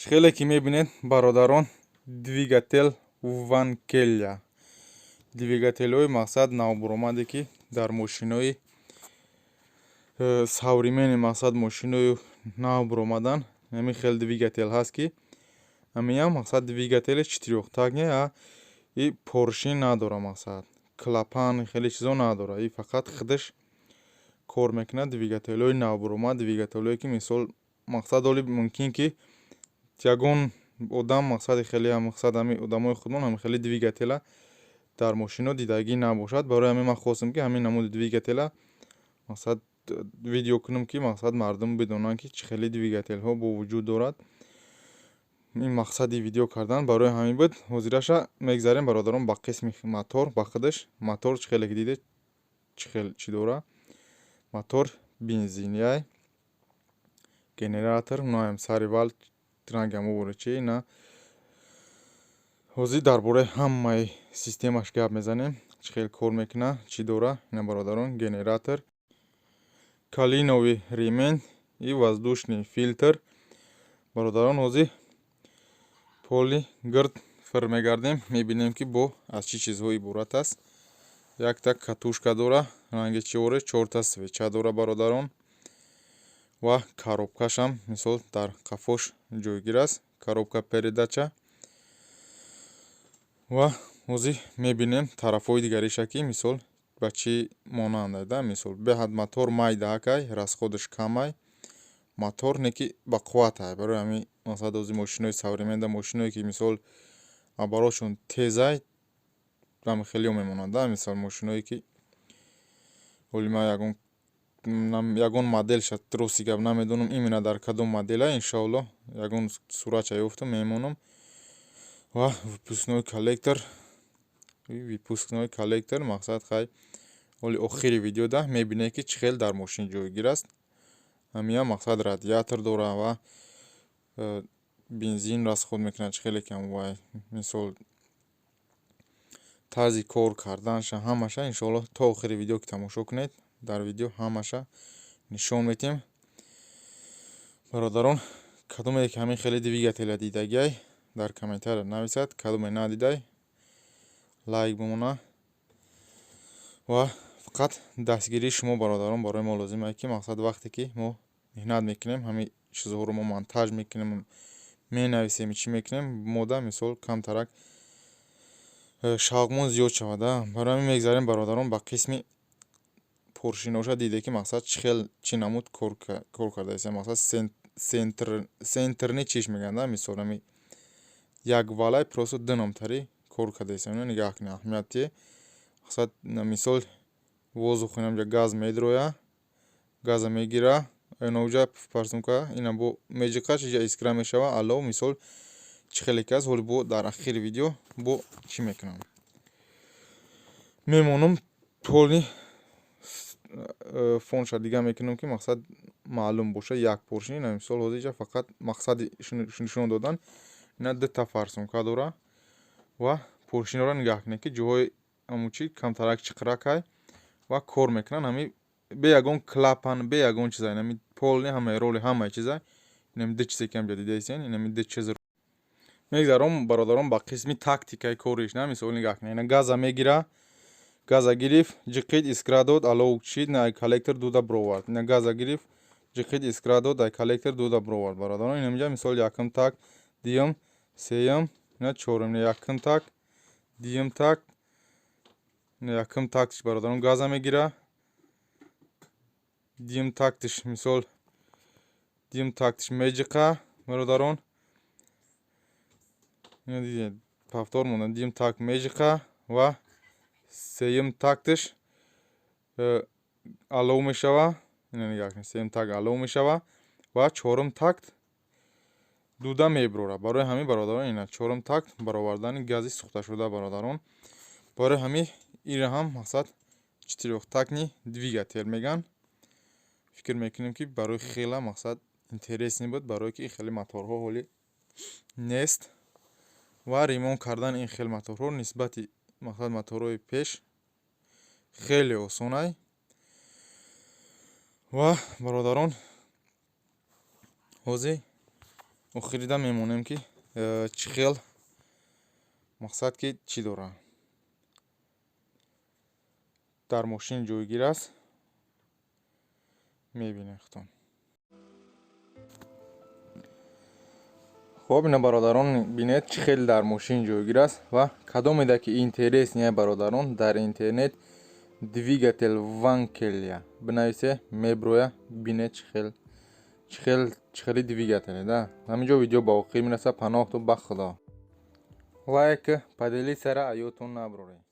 خیلی که میبینید برادران двигател ванкелля. двигател های مقصد نوبرآمده که در ماشین های سوریمین مقصد ماشین های نوبرآمدن همین خیلی двигател هست که همین هم مقصد двигател چتریختگنه ای پورشین نداره مقصد کلاپان خیلی چیزا نداره ای فقط خودش کار میکنه двигател های نوبرآمد двигател هایی که مثال مقصد ولی ممکن که ягон одам мақсади хеле мақсад ҳамин одамои худмон ҳамин хеле двигателя дар мошино дидагӣ набошад. барои ҳамин ман хостам ки ҳамин намуди двигателя мақсад видео кунам ки мақсад мардум бидонанд ки чӣ хеле двигателҳо бо вуҷуд дорад. ин мақсади видео кардан барои ҳамин буд. ҳозираша мегзарем бародарон ба қисми мотор ба худаш. мотор чӣ хеле диде чӣ хел чӣ дора. мотор бензинияй генератор наем сари вал рангам оборачи на ҳозир дар бораи ҳамаи системаш гап мезанем чӣ хел кор мекуна чӣ дора. ина бародарон генератор калинови ремень и воздушный фильтр. бародарон ҳозир поли гирд фир мегардем мебинем ки бо аз чӣ чизҳои иборат аст. якта катушка дора ранги чиёре чорта свеча дора бародарон ва коробкашам мисол дар қафош ҷойгир аст. коробка передача ва ҳозир мебинем тарафҳои дигариша ки мисол ба чӣ монанда мисол беҳад мотор майдаакай расходаш камай мотор не ки ба қувватай. барои ҳамин мақсад ҳозир мошинои савременда мошиное ки мисол оборотшон тезай ҳамин хелиё мемонанда мисол мошиное ки оли ма ягон моделша рости гап намедонам именно дар кадом модела иншоалло ягон суратша ёфтам мемонам. ва выпускной коллектор мақсад хай оли охири видеода мебинед ки чӣ хел дар мошин ҷойгир аст. ҳамиам мақсад радиатор дора ва бензин расход мекунад чӣ хеле кам ва мисол тарзи кор карданша ҳамаша иншоалло то охири видео ки тамошо кунед дар видео ҳамаша нишон метем. бародарон кадоме ки ҳамин хеле двигателя дидагиай дар комментария нависад кадоме надидай лайк бимона ва фақат дастгирии шумо бародарон барои мо лозим ки мақсад вақте ки мо меҳнат мекунем ҳамин чизҳоро мо монтаж мекунем менависем чӣ мекунем мода мисол камтарак шавқмон зиёд шавада. барои ҳамин мегзарем бародарон ба қисми поршиноша диде ки мақсад чӣ хел чӣ намуд кор кардаест мақсад сентрни чиш меганда мисол ҳами як валай просто динамтари кор кардаест нигаҳ кунед аҳамияти мақсад мисол воздухи намҷа газ медроя газа мегира иноҷа фарсумка ина бо меҷиқаш иҷа искра мешава алло мисол чӣ хеле ки аст ҳоли бо дар ахири видео бо чӣ мекунам мемонам ҳоли фонша дига мекунам ки мақсад маълум боша як поршин мисол ҳозирҷа фақат мақсади нишон додан ина дута фарсумка дора ва поршинро нигаҳ кунед ки ҷоҳои амучи камтарак чиқракай ва кор мекунанд ҳами бе ягон клапан бе ягон чиза инами полни ҳамаи роли ҳамаи чиза инами ду чизе ки ҳамҷа дидаисен инами ду чиз мегзарам бародарон ба қисми тактикаи кориш на мисол нигаҳ кунед ина газа мегира газа гирифт ҷиқид искра дод алло чид на коллектор дуда бировард ина газа гирифт ҷиқид искра дод ай коллектор дуда бировард. бародарон инамҷа мисол якум так дуюм сеюм ина чорум якум так дуюм так якум тактиш бародарон газа мегира дуюм тактиш мисол дуюм тактиш меҷиқа бародарон ина дидед павтор монда дуюм так меҷиқа ва сеюм тактиш алов мешава ина нигаҳ кунед сеюм так алов мешава ва чорум такт дуда меброра. барои ҳамин бародарон ина чорум такт баровардани гази сӯхташуда бародарон. барои ҳамин ира ҳам мақсад чтирёхтактни двигател меган. фикр мекунем ки барои хела мақсад интересни буд барое ки ин хели моторҳо ҳоли нест ва ремонт кардани ин хел моторҳо нисбати мақсад моторҳои пеш хеле осонай. ва бародарон ҳозир охирида мемонем ки чӣ хел мақсад ки чӣ дора. дар мошин ҷойгир аст, мебинед худтон. хоб ина бародарон бинед чӣ хел дар мошин ҷойгир аст ва кадомеда ки интересния бародарон дар интернет двигател ванкелия бинависе меброя бинед чӣ хели двигателе да. ҳаминҷо видео ба охир мерасад. паноҳту ба худо. лайк, поделисара аётон наброред.